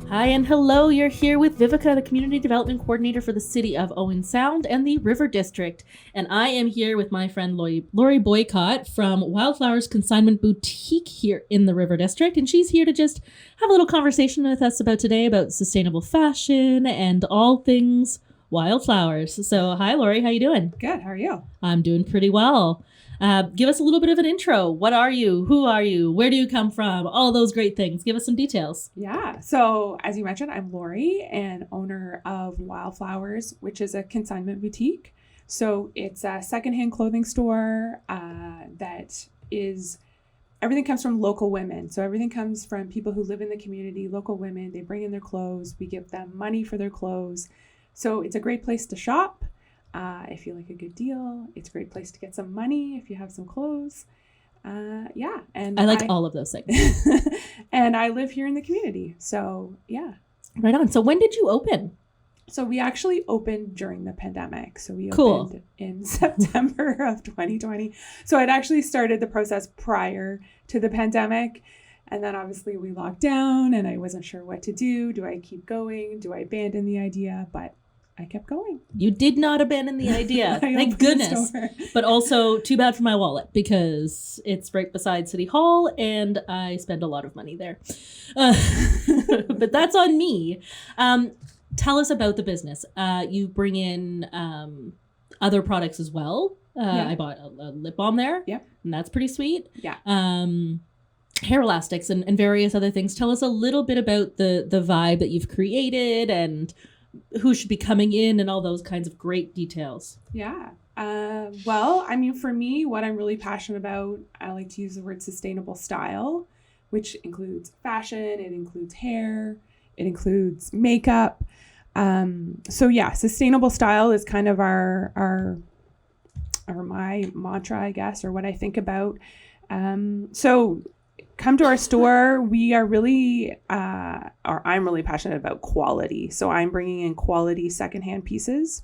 Hi and hello, you're here with Viveca, the Community Development Coordinator for the City of Owen Sound and the River District. And I am here with my friend Laurie Boycott from Wildflowers Consignment Boutique here in the River District. And she's here to just have a little conversation with us about today about sustainable fashion and all things wildflowers. So hi Laurie, how you doing? Good, how are you? I'm doing pretty well. Give us a little bit of an intro. What are you? Who are you? Where do you come from? All those great things. Give us some details. Yeah, so as you mentioned, I'm Laurie and owner of Wildflowers, which is a consignment boutique. So it's a secondhand clothing store that is, everything comes from local women. So everything comes from people who live in the community, local women. They bring in their clothes. We give them money for their clothes. So it's a great place to shop. If you like a good deal, it's a great place to get some money if you have some clothes. Yeah. And I like all of those things. And I live here in the community. So yeah. Right on. So when did you open? So we actually opened during the pandemic. So we Cool. opened in September of 2020. So I'd actually started the process prior to the pandemic. And then obviously we locked down and I wasn't sure what to do. Do I keep going? Do I abandon the idea? But I kept going. You did not abandon the idea. I Thank opened the goodness. store. But also too bad for my wallet because it's right beside City Hall and I spend a lot of money there. But that's on me. Tell us about the business. You bring in other products as well. Yeah. I bought a lip balm there. Yep. And that's pretty sweet. Yeah. Hair elastics and various other things. Tell us a little bit about the vibe that you've created and who should be coming in and all those kinds of great details. Yeah. Well, I mean, for me, what I'm really passionate about, I like to use the word sustainable style, which includes fashion, it includes hair, it includes makeup. So yeah, sustainable style is kind of our my mantra, I guess, or what I think about. So come to our store. We are really, or I'm really passionate about quality. So I'm bringing in quality secondhand pieces,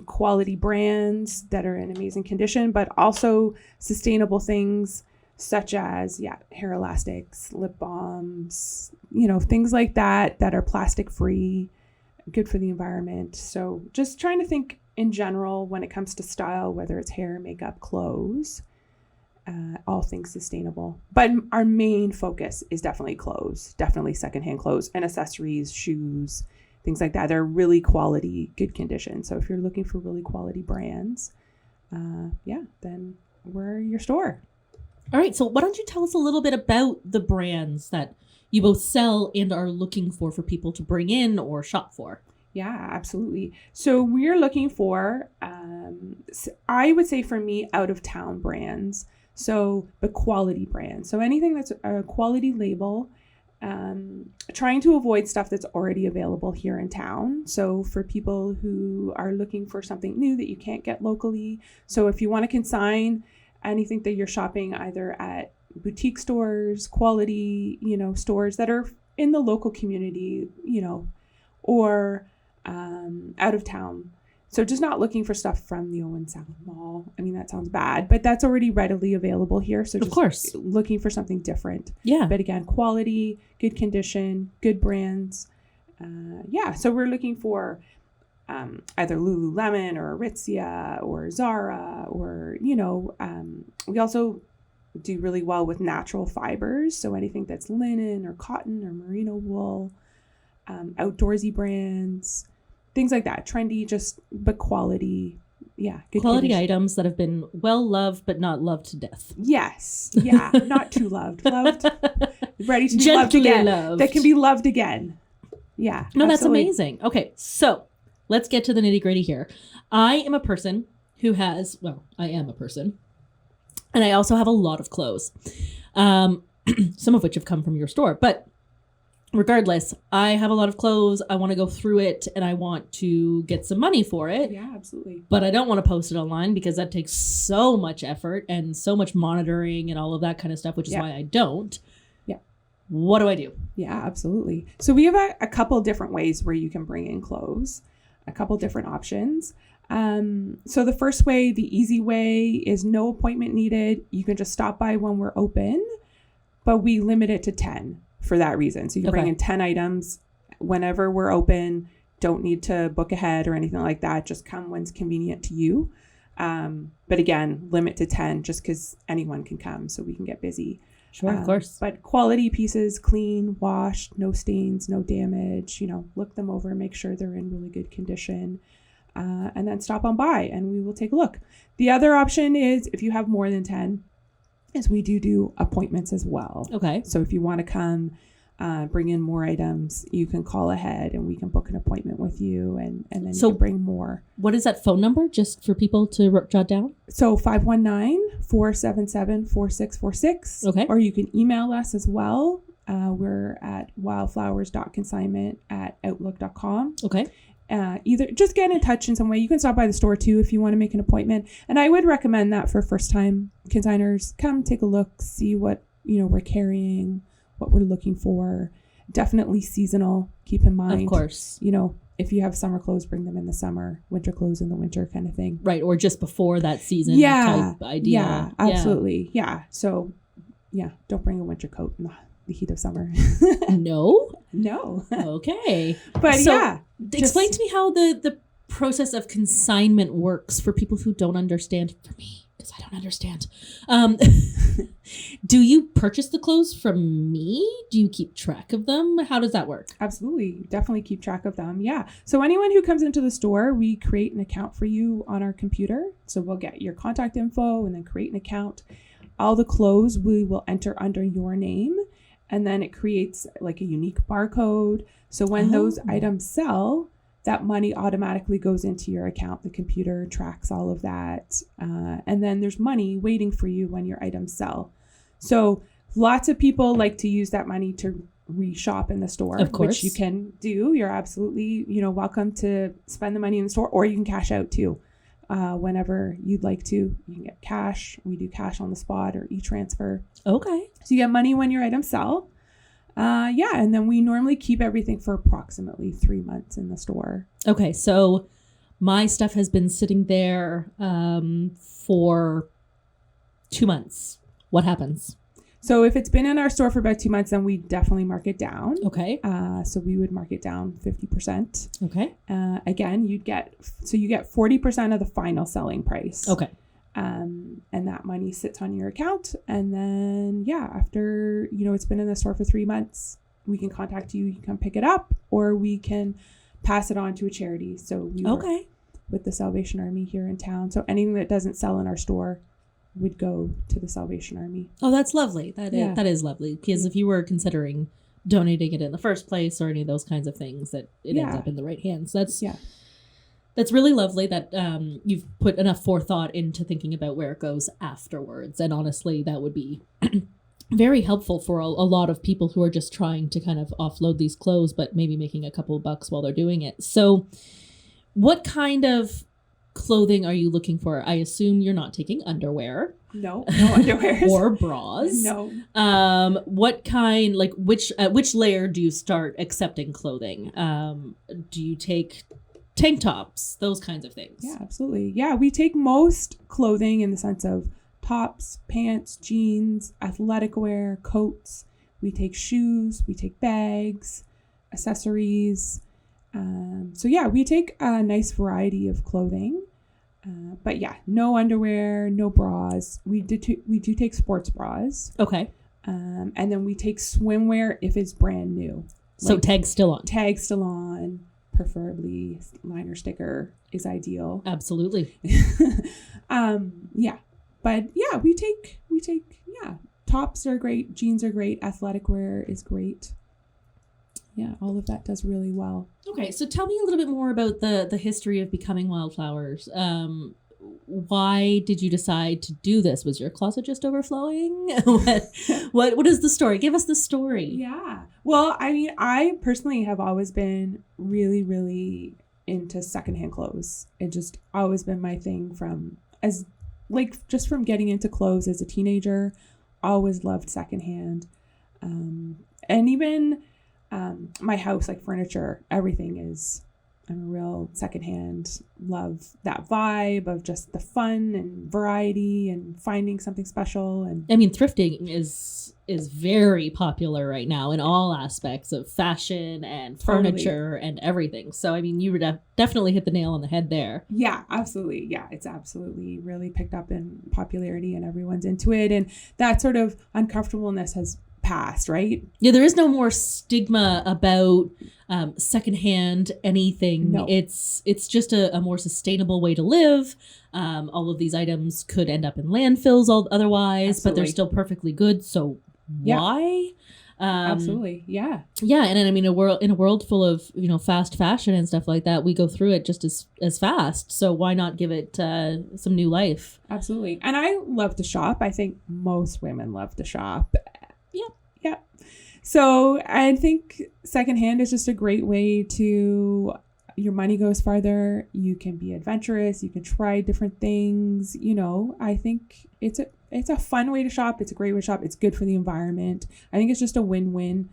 quality brands that are in amazing condition, but also sustainable things such as, hair elastics, lip balms, things like that are plastic free, good for the environment. So just trying to think in general when it comes to style, whether it's hair, makeup, clothes, all things sustainable. But our main focus is definitely clothes, definitely secondhand clothes and accessories, shoes, things like that. They're really quality, good condition. So if you're looking for really quality brands, then we're your store. All right. So why don't you tell us a little bit about the brands that you both sell and are looking for people to bring in or shop for? Yeah, absolutely. So we're looking for, I would say for me, out of town brands. So the quality brand. So anything that's a quality label, trying to avoid stuff that's already available here in town. So for people who are looking for something new that you can't get locally. So if you want to consign anything that you're shopping either at boutique stores, quality, stores that are in the local community, or out of town. So just not looking for stuff from the Owen Sound Mall. I mean, that sounds bad, but that's already readily available here. So just of course, looking for something different. Yeah. But again, quality, good condition, good brands. So we're looking for either Lululemon or Aritzia or Zara or, we also do really well with natural fibers. So anything that's linen or cotton or merino wool, outdoorsy brands, things like that. Trendy, but quality. Yeah. Good quality condition. items that have been well loved, but not loved to death. Yes. Yeah. Not too loved. Loved. Ready to be Gently loved again. loved. That can be loved again. Yeah. No, that's absolutely. amazing. Okay. So let's get to the nitty gritty here. I am a person who has, I am a person. And I also have a lot of clothes. Some of which have come from your store. But regardless, I have a lot of clothes. I want to go through it and I want to get some money for it. Yeah, absolutely. But I don't want to post it online because that takes so much effort and so much monitoring and all of that kind of stuff, which is why I don't. Yeah. What do I do? Yeah, absolutely. So we have a couple different ways where you can bring in clothes, a couple different options. So the first way, the easy way, is no appointment needed. You can just stop by when we're open, but we limit it to 10 for that reason. So you can Okay. bring in 10 items whenever we're open. Don't need to book ahead or anything like that. Just come when's convenient to you. But again, limit to 10 just because anyone can come, so we can get busy. Sure, of course. But quality pieces, clean, washed, no stains, no damage. Look them over, make sure they're in really good condition. And then stop on by and we will take a look. The other option is, if you have more than 10, is we do appointments as well. Okay. So if you want to come, bring in more items, you can call ahead and we can book an appointment with you, and then you can bring more. What is that phone number, just for people to jot down? So 519-477-4646. Okay. Or you can email us as well. We're at wildflowers.consignment@outlook.com. Okay. Either just get in touch in some way. You can stop by the store too if you want to make an appointment. And I would recommend that for first-time consigners. Come take a look, see what we're carrying, what we're looking for. Definitely seasonal. Keep in mind, Of course. If you have summer clothes, bring them in the summer. Winter clothes in the winter, kind of thing. Right, or just before that season type idea. Yeah, absolutely. Yeah. So, don't bring a winter coat in the heat of summer. No? No. Okay. But explain to me how the process of consignment works for people who don't understand. For me, because I don't understand. Do you purchase the clothes from me? Do you keep track of them? How does that work? Absolutely. Definitely keep track of them. Yeah. So anyone who comes into the store, we create an account for you on our computer. So we'll get your contact info and then create an account. All the clothes we will enter under your name. And then it creates like a unique barcode. So when those items sell, that money automatically goes into your account. The computer tracks all of that. And then there's money waiting for you when your items sell. So lots of people like to use that money to reshop in the store, of course, which you can do. You're absolutely, welcome to spend the money in the store, or you can cash out too. Whenever you'd like to, you can get cash. We do cash on the spot or e-transfer. Okay. So you get money when your items sell. And then we normally keep everything for approximately 3 months in the store. Okay, so my stuff has been sitting there for 2 months. What happens? So if it's been in our store for about 2 months, then we definitely mark it down. Okay. So we would mark it down 50%. Okay. Again, you get 40% of the final selling price. Okay. And that money sits on your account. And then, after, it's been in the store for 3 months, we can contact you. You can come pick it up, or we can pass it on to a charity. So we work with the Salvation Army here in town. So anything that doesn't sell in our store would go to the Salvation Army. Oh, that's lovely. That is lovely. Because if you were considering donating it in the first place or any of those kinds of things, that it ends up in the right hands. That's really lovely that you've put enough forethought into thinking about where it goes afterwards. And honestly, that would be very helpful for a lot of people who are just trying to kind of offload these clothes, but maybe making a couple of bucks while they're doing it. So what kind of clothing are you looking for? I assume you're not taking underwear. No underwear. Or bras. No. What kind, like which layer do you start accepting clothing? Do you take tank tops, those kinds of things? Yeah, absolutely. Yeah, we take most clothing in the sense of tops, pants, jeans, athletic wear, coats. We take shoes, we take bags, accessories. We take a nice variety of clothing. But no underwear, no bras. We do take sports bras. Okay. And then we take swimwear if it's brand new. So tag's still on. Tag's still on. Preferably liner sticker is ideal. Absolutely. We take tops are great, jeans are great, athletic wear is great. Yeah, all of that does really well. Okay, so tell me a little bit more about the history of becoming Wildflowers. Why did you decide to do this? Was your closet just overflowing? What is the story? Give us the story. Yeah. Well, I mean, I personally have always been really, really into secondhand clothes. It just always been my thing from getting into clothes as a teenager. Always loved secondhand. And even my house, like furniture, everything is I'm a real secondhand, love that vibe of just the fun and variety and finding something special. And I mean, thrifting is very popular right now in all aspects of fashion and furniture and everything. So, I mean, you would definitely hit the nail on the head there. Yeah, absolutely. Yeah, it's absolutely really picked up in popularity and everyone's into it. And that sort of uncomfortableness has passed, right? Yeah, there is no more stigma about secondhand anything. No. It's just a more sustainable way to live. All of these items could end up in landfills otherwise, but they're still perfectly good. So why? Absolutely. Yeah. Yeah, and I mean, in a world full of fast fashion and stuff like that, we go through it just as fast. So why not give it some new life? Absolutely. And I love to shop. I think most women love to shop. Yeah. Yeah. So I think secondhand is just a great way to, your money goes farther. You can be adventurous. You can try different things. I think it's a fun way to shop. It's a great way to shop. It's good for the environment. I think it's just a win-win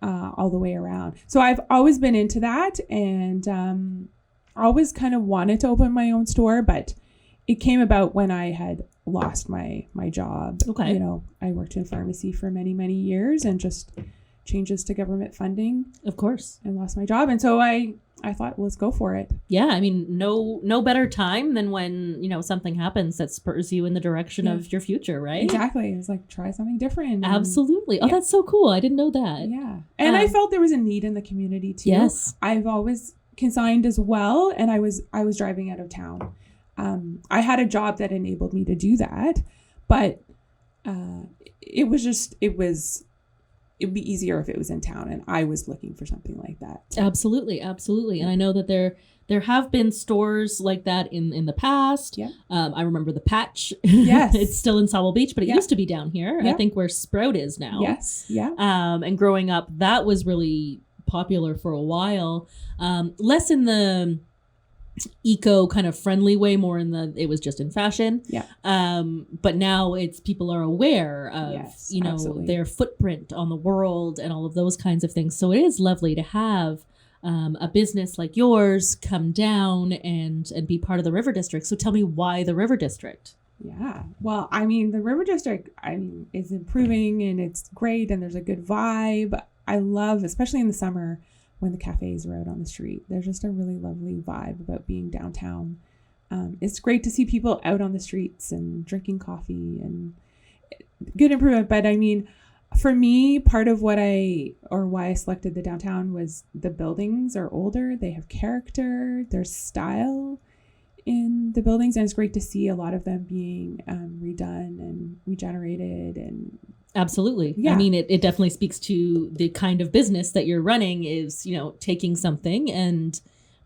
all the way around. So I've always been into that, and always kind of wanted to open my own store, but it came about when I had lost my job. Okay. I worked in pharmacy for many, many years, and just changes to government funding. Of course. And lost my job. And so I thought, let's go for it. Yeah, I mean, no better time than when, something happens that spurs you in the direction of your future, right? Exactly. It's like, try something different. Absolutely. Oh, that's so cool. I didn't know that. Yeah. And I felt there was a need in the community too. Yes. I've always consigned as well. And I was driving out of town. I had a job that enabled me to do that, but it'd be easier if it was in town, and I was looking for something like that. Absolutely. And I know that there have been stores like that in the past. Yeah. I remember the Patch. Yes. It's still in Sawell Beach, but it used to be down here. Yeah. I think where Sprout is now. Yes. Yeah. And growing up, that was really popular for a while. Less in the eco kind of friendly way, more in it was just in fashion. Yeah. But now people are aware of absolutely. their footprint on the world and all of those kinds of things. So it is lovely to have a business like yours come down and be part of the River District. So tell me, why the River District? Yeah. Well, I mean, the River District, is improving, and it's great, and there's a good vibe. I love, especially in the summer, when the cafes are out on the street. There's just a really lovely vibe about being downtown. It's great to see people out on the streets and drinking coffee, and good improvement. But I mean, for me, part of why I selected the downtown was the buildings are older. They have character. There's style in the buildings, and it's great to see a lot of them being redone and regenerated. And absolutely. Yeah. I mean, it definitely speaks to the kind of business that you're running is, taking something and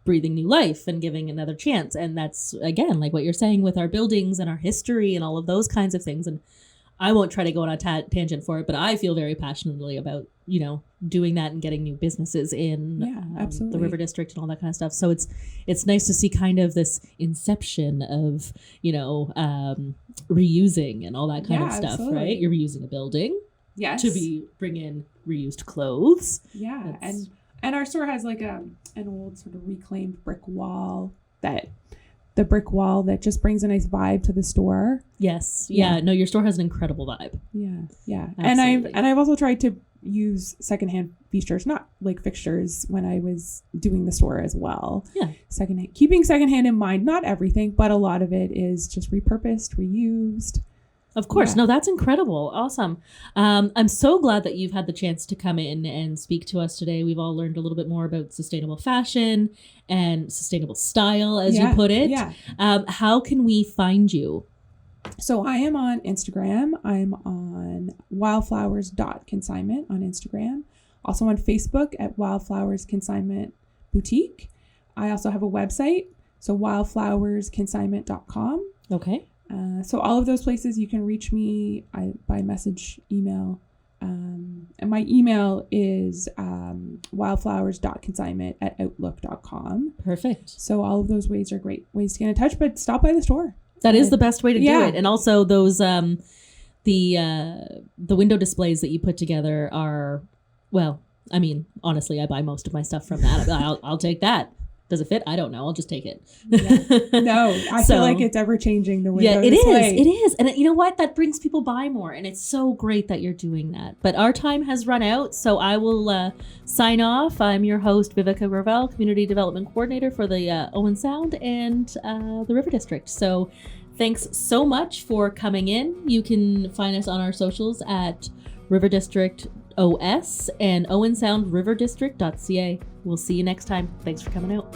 breathing new life and giving another chance. And that's, again, like what you're saying with our buildings and our history and all of those kinds of things. And I won't try to go on a tangent for it, but I feel very passionately about, doing that and getting new busius's in the River District and all that kind of stuff. So it's nice to see kind of this inception of, reusing and all that kind of stuff, absolutely. right? You're reusing a building yes, bring in reused clothes. Yeah. And our store has like an old sort of reclaimed brick wall that just brings a nice vibe to the store. Yes. Yeah. No, your store has an incredible vibe. Yeah. Yeah. Absolutely. And I've also tried to use secondhand features, not like fixtures, when I was doing the store as well. Yeah. Keeping secondhand in mind, not everything, but a lot of it is just repurposed, reused. Of course. Yeah. No, that's incredible. Awesome. I'm so glad that you've had the chance to come in and speak to us today. We've all learned a little bit more about sustainable fashion and sustainable style, as you put it. Yeah. How can we find you? So I am on Instagram. I'm on wildflowers.consignment on Instagram. Also on Facebook at Wildflowers Consignment Boutique. I also have a website, so wildflowersconsignment.com. Okay. So all of those places you can reach me by message, email. And my email is wildflowers.consignment@outlook.com. Perfect. So all of those ways are great ways to get in touch, but stop by the store. That is the best way to do it. And also those the window displays that you put together are, well, I mean, honestly, I buy most of my stuff from that. I'll take that. Does it fit? I don't know. I'll just take it. Yeah. No, I feel like it's ever changing the window. Yeah, it display. is. It is. And you know what? That brings people by more. And it's so great that you're doing that. But our time has run out. So I will sign off. I'm your host, Viveca Gravel, Community Development Coordinator for the Owen Sound and the River District. So thanks so much for coming in. You can find us on our socials at River District OS and Owen Sound River District.ca. We'll see you next time. Thanks for coming out.